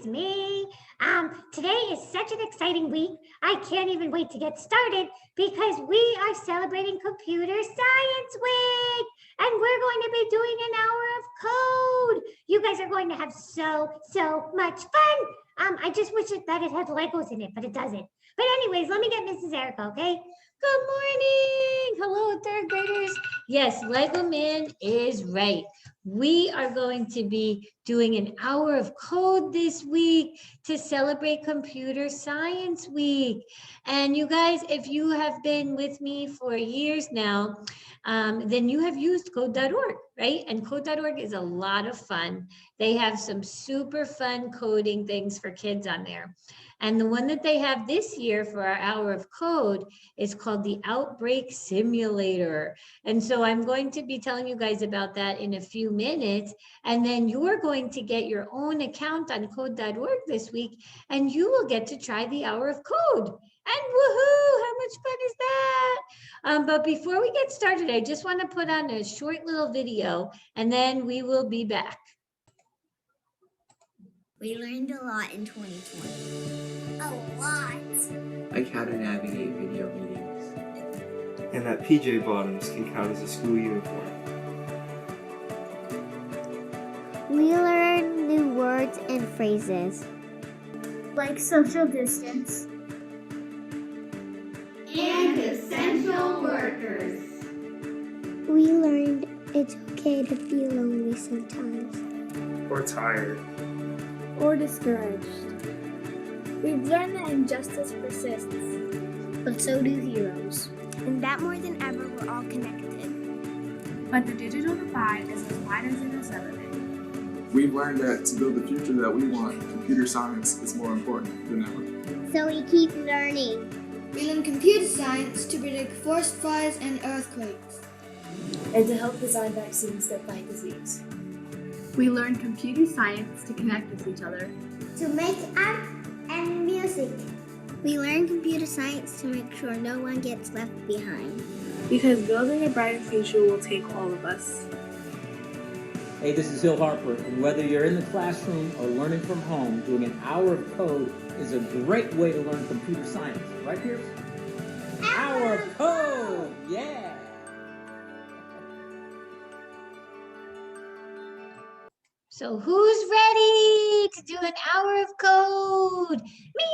me. Today is such an exciting week. I can't even wait to get started because we are celebrating Computer Science Week and we're going to be doing an hour of code. You guys are going to have so much fun. I just wish that it had Legos in it, but it doesn't. But anyways, let me get Mrs. Erica, okay? Good morning. Hello, third graders. Yes, Lego Man is right. We are going to be doing an hour of code this week to celebrate Computer Science Week. And you guys, if you have been with me for years now, then you have used Code.org, right? And Code.org is a lot of fun. They have some super fun coding things for kids on there. And the one that they have this year for our hour of code is called the Outbreak Simulator. And so I'm going to be telling you guys about that in a few minutes. And then you're going to get your own account on code.org this week, and you will get to try the hour of code. And woohoo, how much fun is that? But before we get started, I just want to put on a short little video, and then we will be back. We learned a lot in 2020. A lot. Like how to navigate video meetings. And that PJ bottoms can count as a school uniform. We learned new words and phrases. Like social distance. And essential workers. We learned it's okay to feel lonely sometimes. Or tired. Or discouraged. We've learned that injustice persists. But so do heroes. And that more than ever, we're all connected. But the digital divide is as wide as it has ever been. We've learned that to build the future that we want, computer science is more important than ever. So we keep learning. We learn computer science to predict forest fires and earthquakes. And to help design vaccines that fight disease. We learn computer science to connect with each other. To make art and music. We learn computer science to make sure no one gets left behind. Because building a brighter future will take all of us. Hey, this is Hill Harper, and whether you're in the classroom or learning from home, doing an hour of code is a great way to learn computer science. Right, Pierce? Hour of code! Yeah! So who's ready to do an hour of code? Me.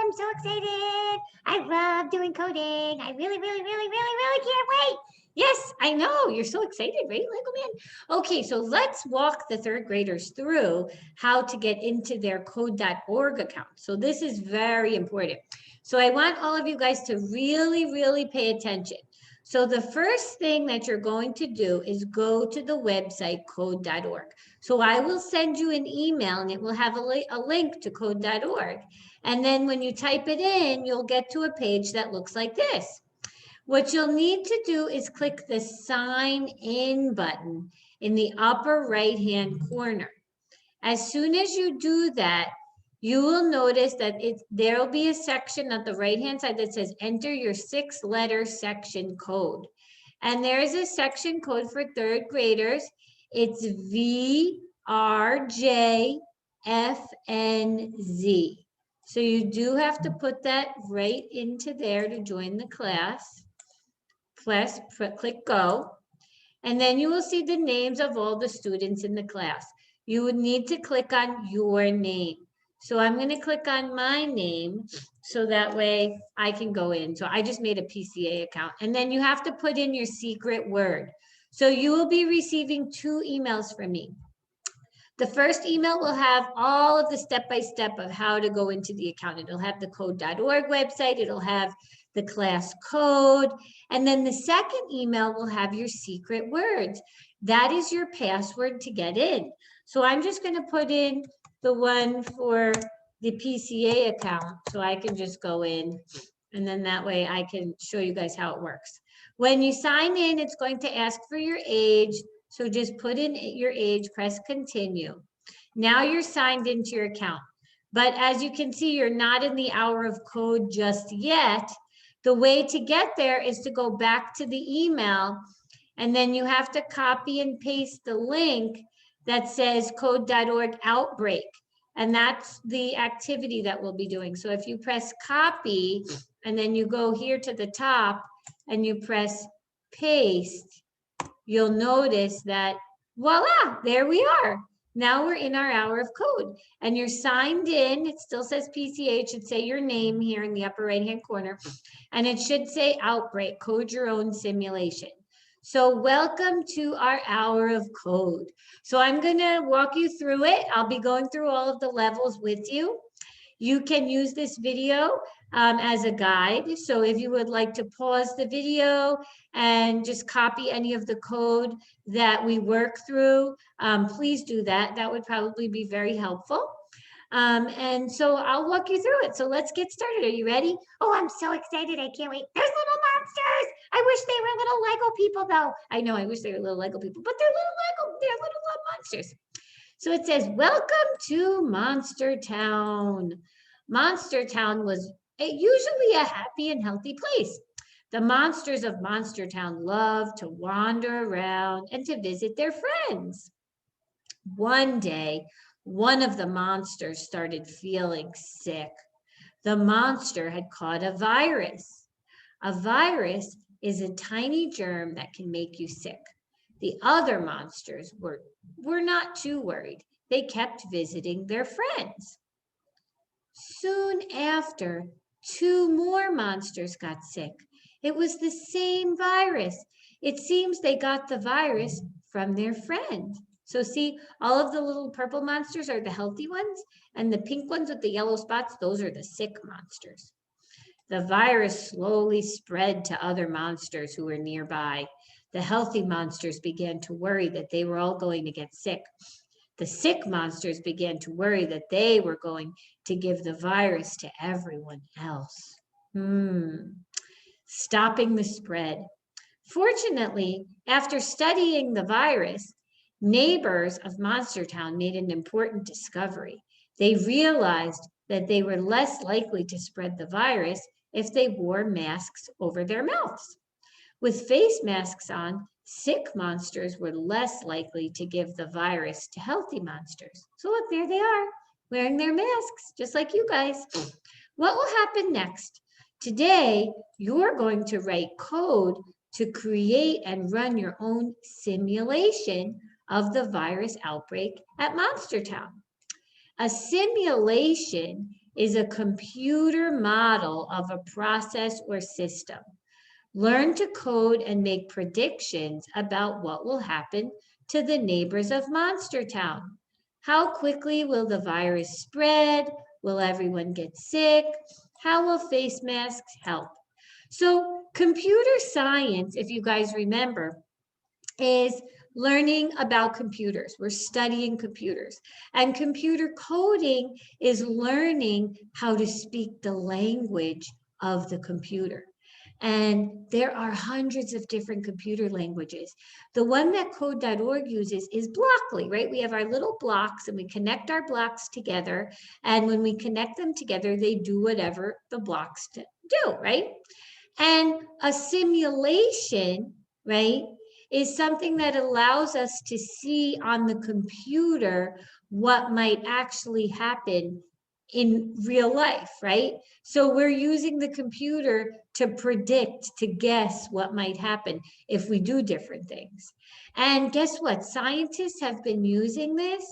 I'm so excited. I love doing coding. I really can't wait. Yes, I know. You're so excited, right, Lego Man? Okay, so let's walk the third graders through how to get into their code.org account. So this is very important. So I want all of you guys to really pay attention. So the first thing that you're going to do is go to the website code.org. So I will send you an email and it will have a link to code.org. And then when you type it in, you'll get to a page that looks like this. What you'll need to do is click the sign in button in the upper right-hand corner. As soon as you do that, you will notice that there will be a section at the right-hand side that says enter your 6-letter section code. And there is a section code for third graders. It's VRJFNZ. So you do have to put that right into there to join the class. Click go. And then you will see the names of all the students in the class. You would need to click on your name. So I'm going to click on my name so that way I can go in. So I just made a PCA account. And then you have to put in your secret word. So you will be receiving 2 emails from me. The first email will have all of the step-by-step of how to go into the account. It'll have the code.org website. It'll have the class code. And then the second email will have your secret words. That is your password to get in. So I'm just going to put in the one for the PCA account so I can just go in, and then that way I can show you guys how it works. When you sign in, it's going to ask for your age. So just put in your age, press continue. Now you're signed into your account. But as you can see, you're not in the hour of code just yet. The way to get there is to go back to the email, and then you have to copy and paste the link that says Code.org Outbreak. And that's the activity that we'll be doing. So if you press copy and then you go here to the top and you press paste, you'll notice that voila, there we are. Now we're in our hour of code and you're signed in. It still says PCA. It should say your name here in the upper right-hand corner. And it should say Outbreak, Code Your Own Simulation. So welcome to our hour of code. So I'm gonna walk you through it. I'll be going through all of the levels with you. You can use this video as a guide. So if you would like to pause the video and just copy any of the code that we work through, please do that. That would probably be very helpful. And so I'll walk you through it. So let's get started. Are you ready? Oh, I'm so excited. I can't wait. There's little monsters. I wish they were little Lego people though. I know, I wish they were little Lego people, but they're little monsters. So it says, welcome to Monster Town. Monster Town was usually a happy and healthy place. The monsters of Monster Town love to wander around and to visit their friends. One day, one of the monsters started feeling sick. The monster had caught a virus. A virus is a tiny germ that can make you sick. The other monsters were not too worried. They kept visiting their friends. Soon after, 2 more monsters got sick. It was the same virus. It seems they got the virus from their friend. So see, all of the little purple monsters are the healthy ones, and the pink ones with the yellow spots, those are the sick monsters. The virus slowly spread to other monsters who were nearby. The healthy monsters began to worry that they were all going to get sick. The sick monsters began to worry that they were going to give the virus to everyone else. Stopping the spread. Fortunately, after studying the virus, neighbors of Monster Town made an important discovery. They realized that they were less likely to spread the virus if they wore masks over their mouths. With face masks on, sick monsters were less likely to give the virus to healthy monsters. So look, there they are, wearing their masks, just like you guys. What will happen next? Today, you're going to write code to create and run your own simulation of the virus outbreak at Monster Town. A simulation is a computer model of a process or system. Learn to code and make predictions about what will happen to the neighbors of Monster Town. How quickly will the virus spread? Will everyone get sick? How will face masks help? So computer science, if you guys remember, is learning about computers. We're studying computers. And computer coding is learning how to speak the language of the computer. And there are hundreds of different computer languages. The one that Code.org uses is Blockly, right? We have our little blocks and we connect our blocks together. And when we connect them together, they do whatever the blocks do, right? And a simulation, right, is something that allows us to see on the computer what might actually happen in real life, right? So we're using the computer to predict, to guess what might happen if we do different things. And guess what? Scientists have been using this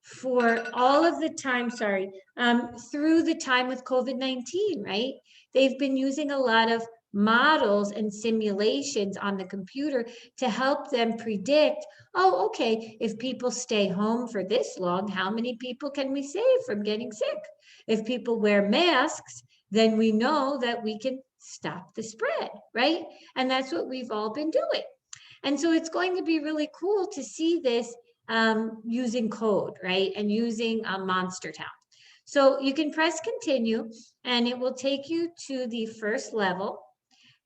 for all of the time, through the time with COVID-19, right? They've been using a lot of models and simulations on the computer to help them predict, oh, okay, if people stay home for this long, how many people can we save from getting sick? If people wear masks, then we know that we can stop the spread, right? And that's what we've all been doing. And so it's going to be really cool to see this using code, right? And using Monster Town. So you can press continue and it will take you to the first level.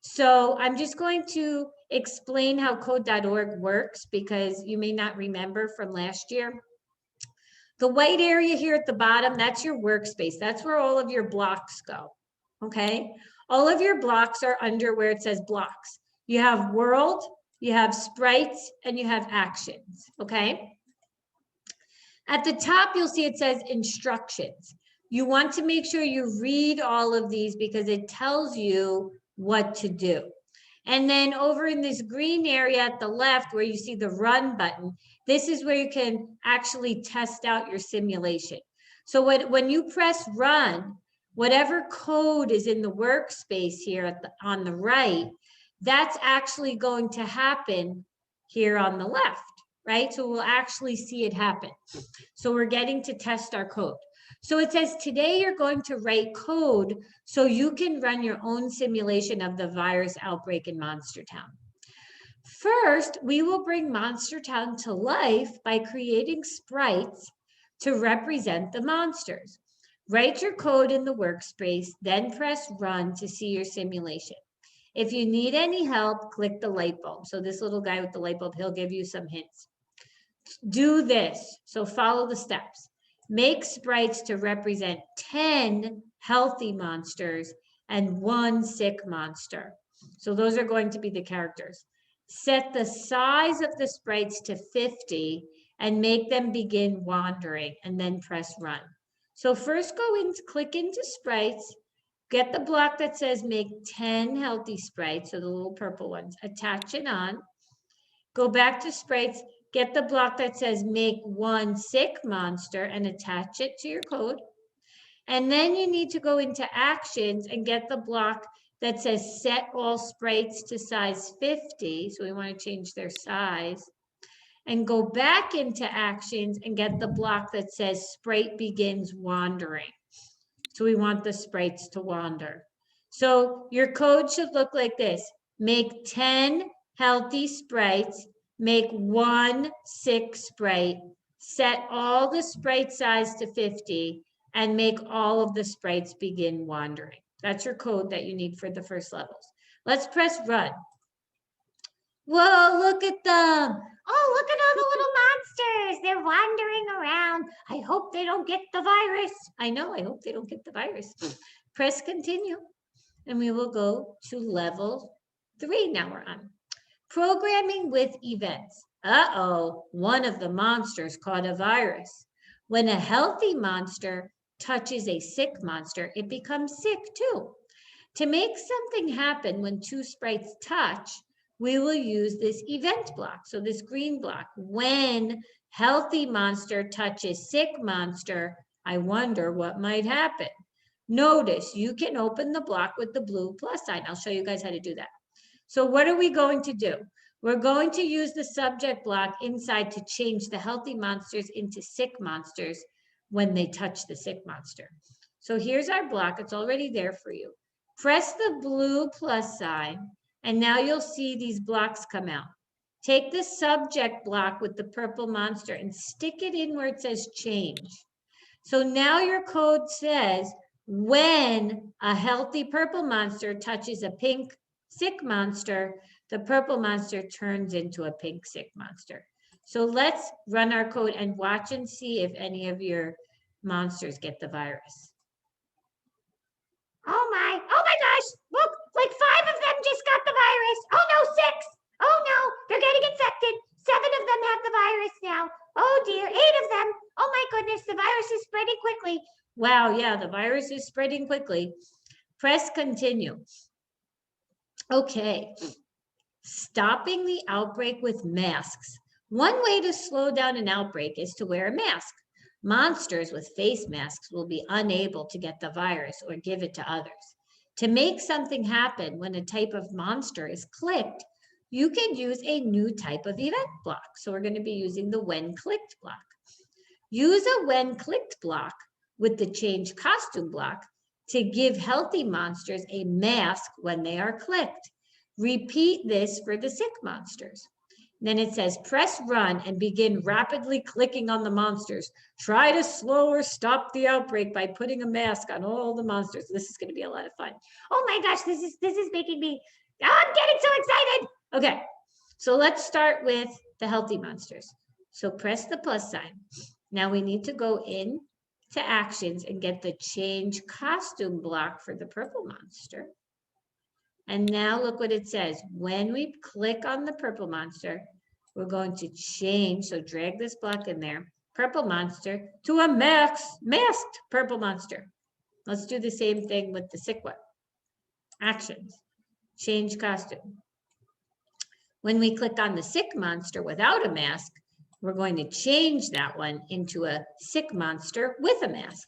So I'm just going to explain how Code.org works because you may not remember from last year. The white area here at the bottom, that's your workspace. That's where all of your blocks go, okay? All of your blocks are under where it says blocks. You have world, you have sprites, and you have actions, okay? At the top, you'll see it says instructions. You want to make sure you read all of these because it tells you what to do. And then over in this green area at the left where you see the run button, this is where you can actually test out your simulation. So when you press run, whatever code is in the workspace here on the right, that's actually going to happen here on the left, right? So we'll actually see it happen. So we're getting to test our code. So it says today you're going to write code so you can run your own simulation of the virus outbreak in Monstertown. First, we will bring Monstertown to life by creating sprites to represent the monsters. Write your code in the workspace, then press run to see your simulation. If you need any help, click the light bulb. So this little guy with the light bulb, he'll give you some hints. Do this. So follow the steps. Make sprites to represent 10 healthy monsters and 1 sick monster. So those are going to be the characters. Set the size of the sprites to 50 and make them begin wandering and then press run. So first click into sprites, get the block that says make 10 healthy sprites, so the little purple ones, attach it on. Go back to sprites, get the block that says make 1 sick monster and attach it to your code. And then you need to go into actions and get the block that says set all sprites to size 50. So we want to change their size. And go back into actions and get the block that says sprite begins wandering. So we want the sprites to wander. So your code should look like this. Make 10 healthy sprites, make 1 sick sprite, set all the sprite size to 50, and make all of the sprites begin wandering. That's your code that you need for the first levels. Let's press run. Whoa, look at them. Oh, look at all the little monsters. They're wandering around. I hope they don't get the virus. I know, I hope they don't get the virus. Press continue, and we will go to level 3 now we're on. Programming with events. Uh-oh, one of the monsters caught a virus. When a healthy monster touches a sick monster, it becomes sick too. To make something happen when 2 sprites touch, we will use this event block. So this green block, when healthy monster touches sick monster, I wonder what might happen. Notice you can open the block with the blue plus sign. I'll show you guys how to do that. So what are we going to do? We're going to use the subject block inside to change the healthy monsters into sick monsters when they touch the sick monster. So here's our block. It's already there for you. Press the blue plus sign, and now you'll see these blocks come out. Take the subject block with the purple monster and stick it in where it says change. So now your code says when a healthy purple monster touches a pink sick monster, the purple monster turns into a pink sick monster. So let's run our code and watch and see if any of your monsters get the virus. Oh my gosh, look, like 5 of them just got the virus. Oh no, 6. Oh no, they're getting infected. 7 of them have the virus now. Oh dear, 8 of them. Oh my goodness, the virus is spreading quickly. Wow, yeah, the virus is spreading quickly. Press continue. Okay, stopping the outbreak with masks. One way to slow down an outbreak is to wear a mask. Monsters with face masks will be unable to get the virus or give it to others. To make something happen when a type of monster is clicked, you can use a new type of event block. So we're going to be using the when clicked block. Use a when clicked block with the change costume block to give healthy monsters a mask when they are clicked. Repeat this for the sick monsters. Then it says, press run and begin rapidly clicking on the monsters. Try to slow or stop the outbreak by putting a mask on all the monsters. This is going to be a lot of fun. Oh my gosh, this is making me, I'm getting so excited. Okay, so let's start with the healthy monsters. So press the plus sign. Now we need to go in to actions and get the change costume block for the purple monster. And now look what it says. When we click on the purple monster, we're going to change. So drag this block in there. purple monster to a masked purple monster. Let's do the same thing with the sick one. Actions, change costume. When we click on the sick monster without a mask, we're going to change that one into a sick monster with a mask.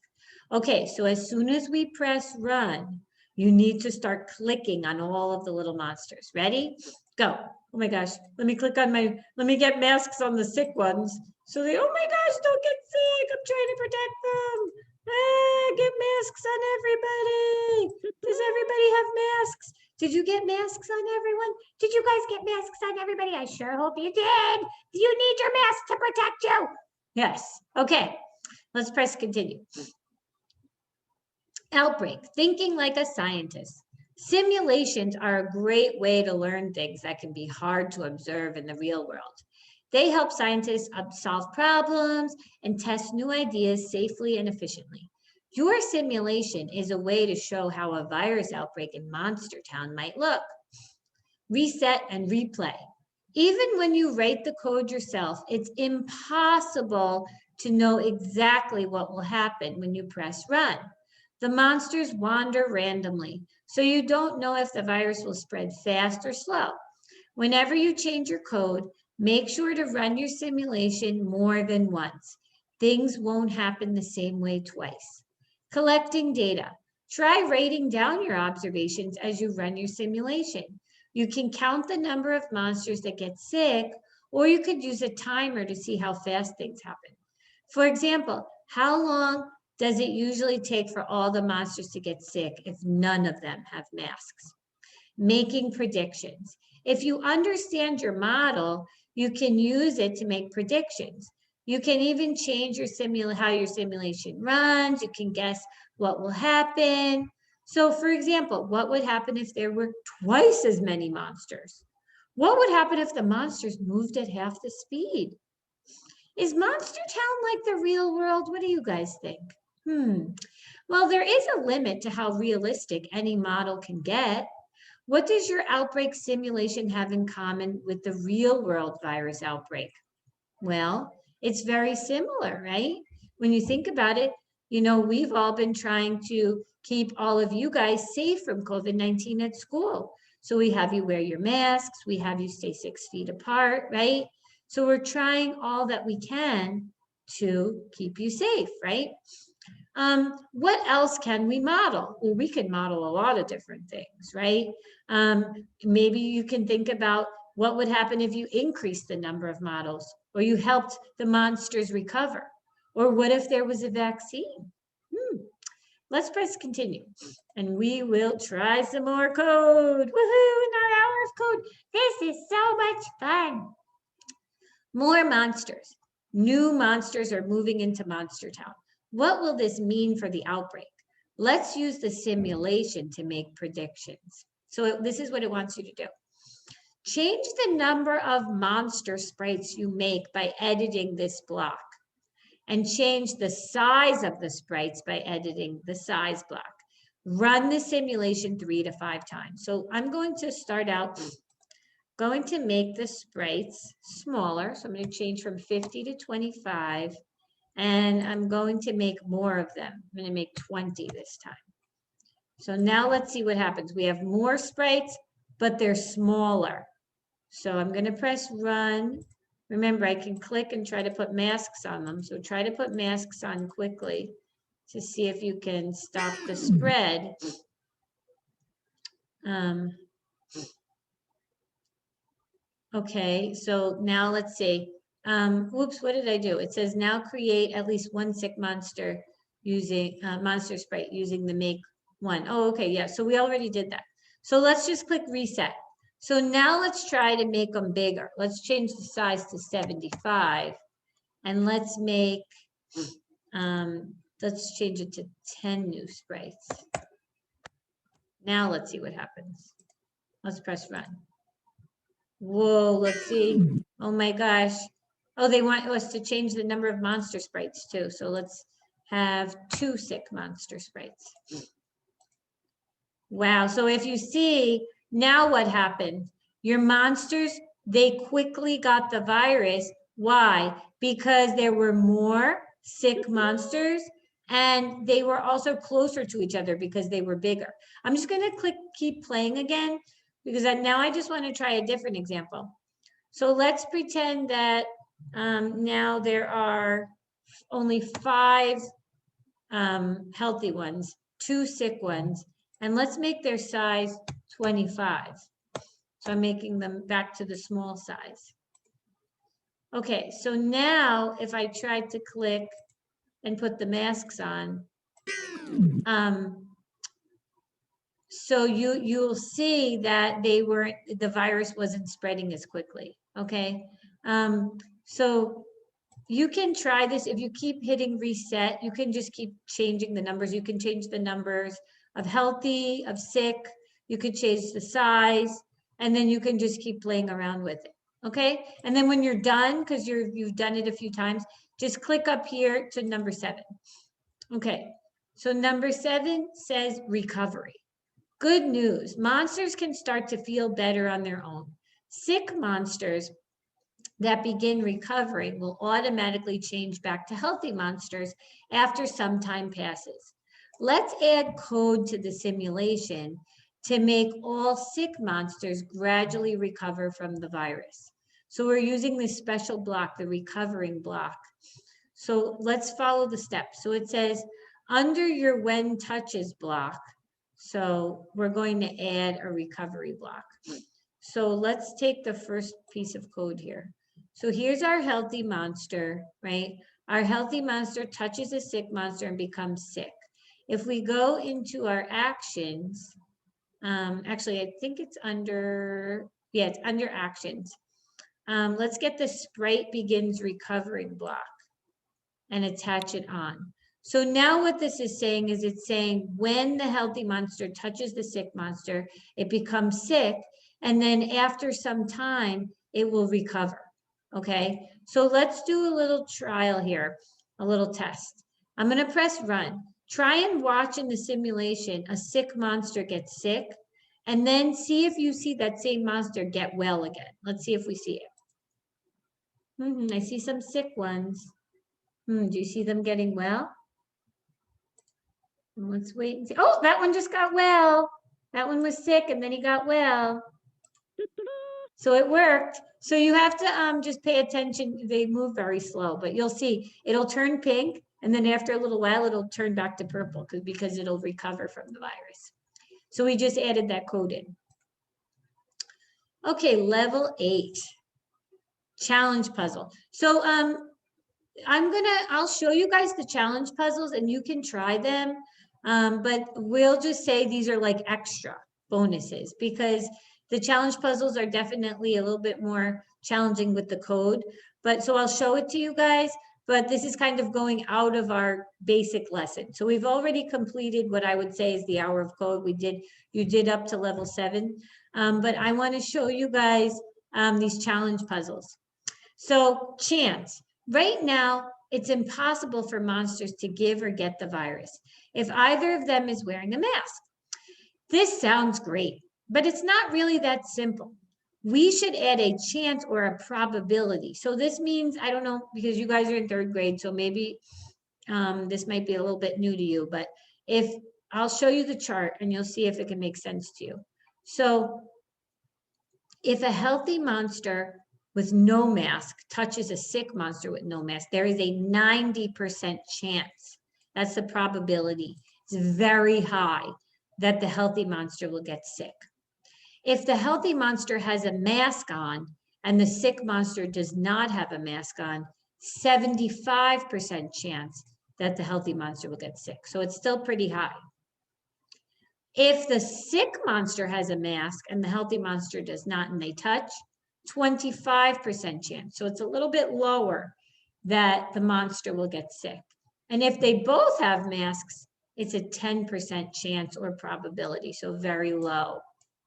Okay, so as soon as we press run, you need to start clicking on all of the little monsters. Ready? Go. Oh my gosh, let me get masks on the sick ones. So they, oh my gosh, don't get sick. I'm trying to protect them. Get masks on everybody. Does everybody have masks? Did you get masks on everyone? Did you guys get masks on everybody? I sure hope you did. You need your mask to protect you. Yes. Okay. Let's press continue. Outbreak, thinking like a scientist. Simulations are a great way to learn things that can be hard to observe in the real world. They help scientists solve problems and test new ideas safely and efficiently. Your simulation is a way to show how a virus outbreak in Monster Town might look. Reset and replay. Even when you write the code yourself, it's impossible to know exactly what will happen when you press run. The monsters wander randomly, so you don't know if the virus will spread fast or slow. Whenever you change your code, make sure to run your simulation more than once. Things won't happen the same way twice. Collecting data. Try writing down your observations as you run your simulation. You can count the number of monsters that get sick, or you could use a timer to see how fast things happen. For example, how long does it usually take for all the monsters to get sick if none of them have masks? Making predictions. If you understand your model, you can use it to make predictions. You can even change how your simulation runs. You can guess what will happen. So for example, what would happen if there were twice as many monsters? What would happen if the monsters moved at half the speed? Is Monster Town like the real world? What do you guys think? Well, there is a limit to how realistic any model can get. What does your outbreak simulation have in common with the real world virus outbreak? Well, it's very similar, right? When you think about it, you know, we've all been trying to keep all of you guys safe from COVID-19 at school. So we have you wear your masks, we have you stay 6 feet apart, right? So we're trying all that we can to keep you safe, right? What else can we model? Well, we can model a lot of different things, right? Maybe you can think about what would happen if you increased the number of models, or you helped the monsters recover, or what if there was a vaccine? Let's press continue, and we will try some more code. Woohoo, in our hour of code. This is so much fun. More monsters. New monsters are moving into Monster Town. What will this mean for the outbreak? Let's use the simulation to make predictions. So this is what it wants you to do. Change the number of monster sprites you make by editing this block, and change the size of the sprites by editing the size block. Run the simulation 3 to 5 times. So I'm going to start out going to make the sprites smaller. So I'm going to change from 50 to 25. And I'm going to make more of them. I'm going to make 20 this time. So now let's see what happens. We have more sprites, but they're smaller. So I'm going to press run. Remember, I can click and try to put masks on them. So try to put masks on quickly to see if you can stop the spread. Okay, so now let's see. Whoops, what did I do? It says now create at least one sick monster using monster sprite using the make one. Oh, okay, yeah, so we already did that. So let's just click reset. So now let's try to make them bigger. Let's change the size to 75 and let's make, let's change it to 10 new sprites. Now let's see what happens. Let's press run. Whoa, let's see. Oh my gosh. Oh, they want us to change the number of monster sprites too. So let's have 2 sick monster sprites. Wow, so if you see, now what happened? Your monsters, they quickly got the virus, Why? Because there were more sick monsters and they were also closer to each other because they were bigger. I'm just going to keep playing again because now I just want to try a different example. So let's pretend that now there are only 5 healthy ones, 2 sick ones, and let's make their size 25. So I'm making them back to the small size. Okay, so now if I try to click and put the masks on, so you'll see that the virus wasn't spreading as quickly. Okay, so you can try this. If you keep hitting reset, you can just keep changing the numbers. You can change the numbers of healthy, of sick. You could change the size, and then you can just keep playing around with it. Okay, and then when you're done, because you've done it a few times, just click up here to number 7. Okay, so number 7 says recovery. Good news, monsters can start to feel better on their own. Sick monsters that begin recovering will automatically change back to healthy monsters after some time passes. Let's add code to the simulation to make all sick monsters gradually recover from the virus. So we're using this special block, the recovering block. So let's follow the steps. So it says under your when touches block, so we're going to add a recovery block. So let's take the first piece of code here. So here's our healthy monster, right? Our healthy monster touches a sick monster and becomes sick. If we go into our actions, actually, I think it's under, yeah, it's under actions. Let's get the sprite begins recovering block and attach it on. So now what this is saying is it's saying when the healthy monster touches the sick monster, it becomes sick. And then after some time, it will recover. Okay, so let's do a little trial here, a little test. I'm going to press run. Try and watch in the simulation a sick monster get sick, and then see if you see that same monster get well again. Let's see if we see it. I see some sick ones. Do you see them getting well? Let's wait and see. Oh, that one just got well. That one was sick and then he got well. So it worked. So you have to just pay attention. They move very slow, but you'll see it'll turn pink. And then after a little while, it'll turn back to purple because it'll recover from the virus. So we just added that code in. Okay, level 8, challenge puzzle. So I'll show you guys the challenge puzzles and you can try them. But we'll just say these are like extra bonuses because the challenge puzzles are definitely a little bit more challenging with the code. But so I'll show it to you guys, but this is kind of going out of our basic lesson. So we've already completed what I would say is the hour of code. You did up to level 7. But I want to show you guys these challenge puzzles. So chance. Right now, it's impossible for monsters to give or get the virus if either of them is wearing a mask. This sounds great, but it's not really that simple. We should add a chance or a probability. So this means, I don't know, because you guys are in 3rd grade, so maybe this might be a little bit new to you, but I'll show you the chart and you'll see if it can make sense to you. So if a healthy monster with no mask touches a sick monster with no mask, there is a 90% chance. That's the probability. It's very high that the healthy monster will get sick. If the healthy monster has a mask on and the sick monster does not have a mask on, 75% chance that the healthy monster will get sick. So it's still pretty high. If the sick monster has a mask and the healthy monster does not and they touch, 25% chance. So it's a little bit lower that the monster will get sick. And if they both have masks, it's a 10% chance or probability. So very low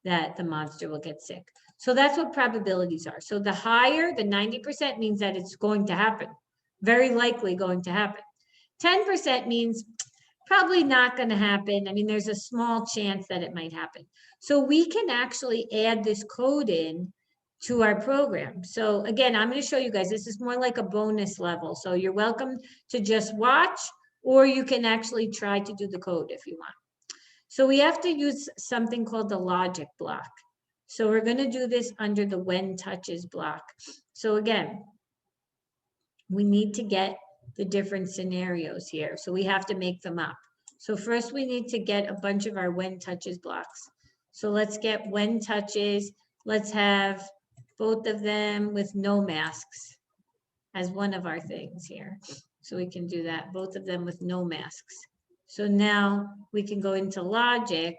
that the monster will get sick. So that's what probabilities are. So the higher, the 90% means that it's going to happen. Very likely going to happen. 10% means probably not going to happen. I mean, there's a small chance that it might happen. So we can actually add this code in to our program. So again, I'm going to show you guys, this is more like a bonus level. So you're welcome to just watch, or you can actually try to do the code if you want. So we have to use something called the logic block. So we're going to do this under the when touches block. So again, we need to get the different scenarios here. So we have to make them up. So first we need to get a bunch of our when touches blocks. So let's get when touches. Let's have both of them with no masks as one of our things here. So we can do that, both of them with no masks. So now we can go into logic.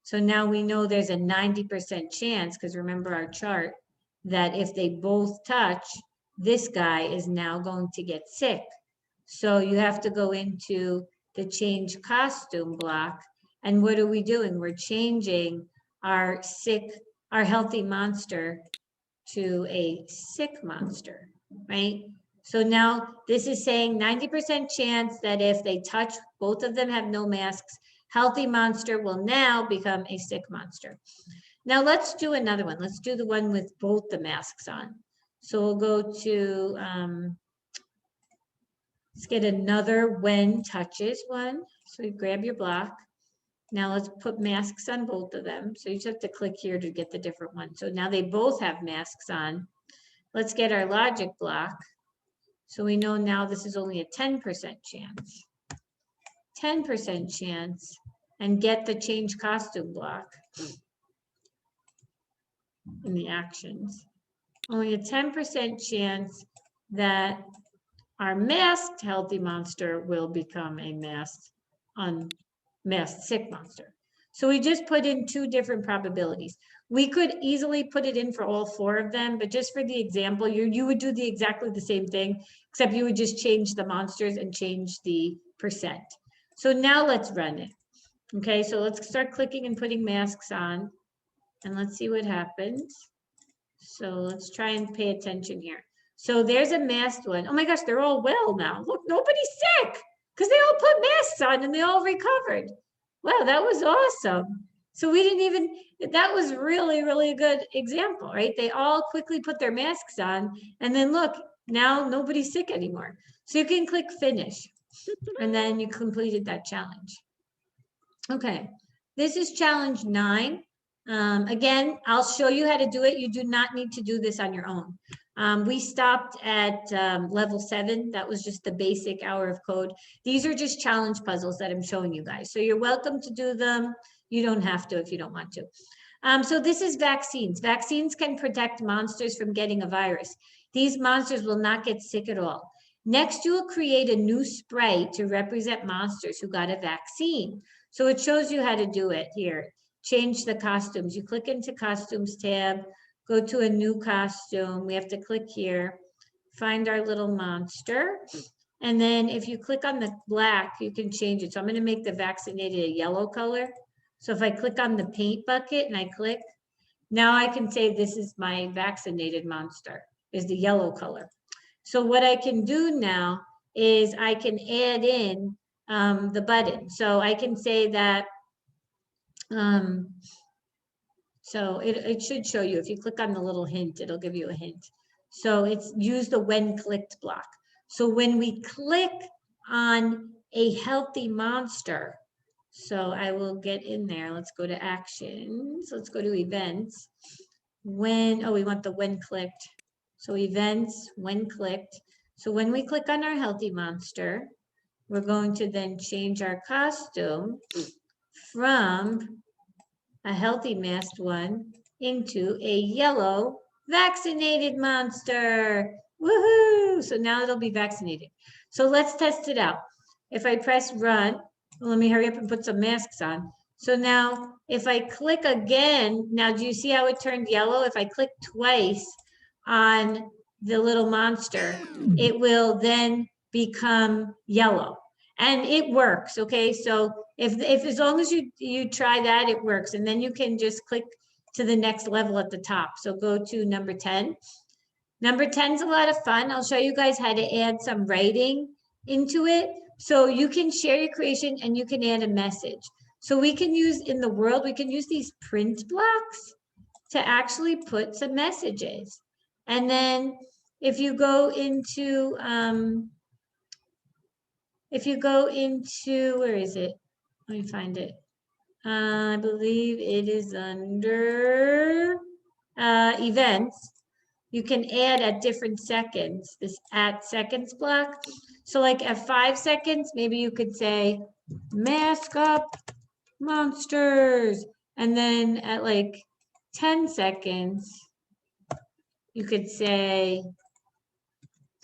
So now we know there's a 90% chance, because remember our chart, that if they both touch, this guy is now going to get sick. So you have to go into the change costume block. And what are we doing? We're changing our healthy monster to a sick monster, right? So now this is saying 90% chance that if they touch, both of them have no masks, healthy monster will now become a sick monster. Now let's do another one. Let's do the one with both the masks on. So we'll go to, let's get another when touches one. So you grab your block. Now let's put masks on both of them. So you just have to click here to get the different ones. So now they both have masks on. Let's get our logic block. So we know now this is only a 10% chance. 10% chance, and get the change costume block in the actions. Only a 10% chance that our masked healthy monster will become a unmasked sick monster. So we just put in two different probabilities. We could easily put it in for all four of them, but just for the example, you would do exactly the same thing, except you would just change the monsters and change the percent. So now let's run it. Okay, so let's start clicking and putting masks on, and let's see what happens. So let's try and pay attention here. So there's a masked one. Oh my gosh, they're all well now. Look, nobody's sick because they all put masks on and they all recovered. Wow, that was awesome. So we didn't even, that was really, really a good example, right? They all quickly put their masks on, and then look, now nobody's sick anymore. So you can click finish, and then you completed that challenge. Okay, this is challenge 9. Again, I'll show you how to do it. You do not need to do this on your own. We stopped at level 7. That was just the basic hour of code. These are just challenge puzzles that I'm showing you guys. So you're welcome to do them. You don't have to if you don't want to. So this is vaccines. Vaccines can protect monsters from getting a virus. These monsters will not get sick at all. Next, you will create a new sprite to represent monsters who got a vaccine. So it shows you how to do it here. Change the costumes. You click into costumes tab, go to a new costume. We have to click here, find our little monster. And then if you click on the black, you can change it. So I'm going to make the vaccinated a yellow color. So if I click on the paint bucket and I click, now I can say this is my vaccinated monster, is the yellow color. So what I can do now is I can add in the button. So I can say that, so it should show you, if you click on the little hint, it'll give you a hint. So it's use the when clicked block. So when we click on a healthy monster, so I will get in there. Let's go to actions. Let's go to events. When, oh, we want the when clicked. So events, when clicked. So when we click on our healthy monster, we're going to then change our costume from a healthy masked one into a yellow vaccinated monster. Woohoo! So now it'll be vaccinated. So let's test it out. If I press run, well, let me hurry up and put some masks on. So now if I click again, now do you see how it turned yellow? If I click twice on the little monster, it will then become yellow. And it works, okay? So if as long as you try that, it works. And then you can just click to the next level at the top. So go to number 10. Number 10 is a lot of fun. I'll show you guys how to add some writing into it. So you can share your creation and you can add a message. So we can use in the world, we can use these print blocks. to actually put some messages. And then if you go into, where is it? Let me find it. I believe it is under events. You can add at different seconds, this at seconds block. So like at 5 seconds, maybe you could say, mask up monsters. And then at like 10 seconds, you could say,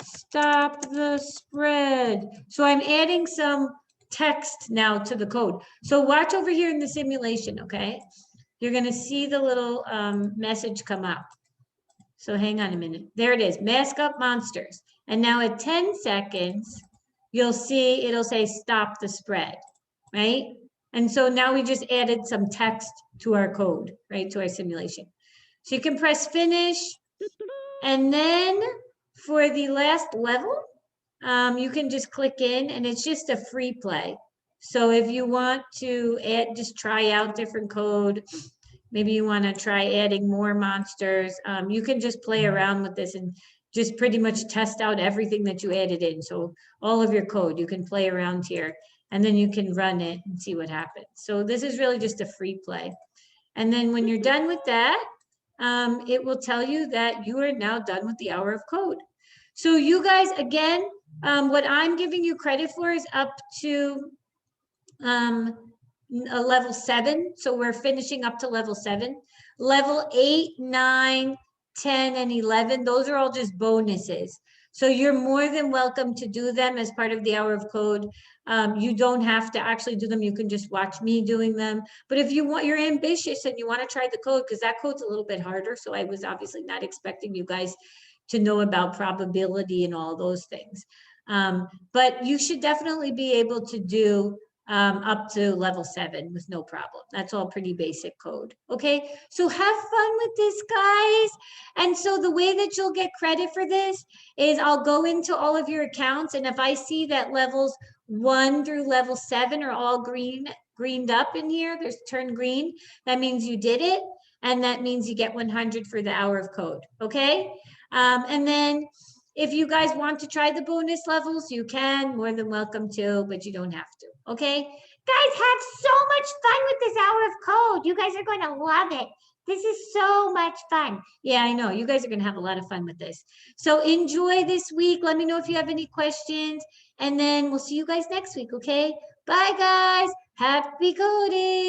stop the spread. So I'm adding some text now to the code. So watch over here in the simulation, okay? You're gonna see the little message come up. So hang on a minute. There it is, mask up monsters. And now at 10 seconds, you'll see it'll say stop the spread, right? And so now we just added some text to our code, right, to our simulation. So you can press finish. And then for the last level, you can just click in and it's just a free play. So if you want to add, just try out different code, maybe you want to try adding more monsters, you can just play around with this and just pretty much test out everything that you added in. So all of your code, you can play around here and then you can run it and see what happens. So this is really just a free play. And then when you're done with that, it will tell you that you are now done with the hour of code. So you guys, again, what I'm giving you credit for is up to a level 7. So we're finishing up to level 7. Level 8, 9, 10, and 11, those are all just bonuses. So you're more than welcome to do them as part of the hour of code. You don't have to actually do them. You can just watch me doing them. But if you want, you're ambitious and you want to try the code, because that code's a little bit harder. So I was obviously not expecting you guys to know about probability and all those things. But you should definitely be able to do up to level 7 with no problem. That's all pretty basic code. Okay, so have fun with this, guys. And so the way that you'll get credit for this is I'll go into all of your accounts, and if I see that levels 1 through level 7 are all greened up in here, there's turned green, that means you did it, and that means you get 100 for the hour of code. Okay, and then if you guys want to try the bonus levels, you can, more than welcome to, but you don't have to, okay? Guys, have so much fun with this hour of code. You guys are going to love it. This is so much fun. Yeah, I know. You guys are going to have a lot of fun with this. So enjoy this week. Let me know if you have any questions, and then we'll see you guys next week, okay? Bye, guys. Happy coding.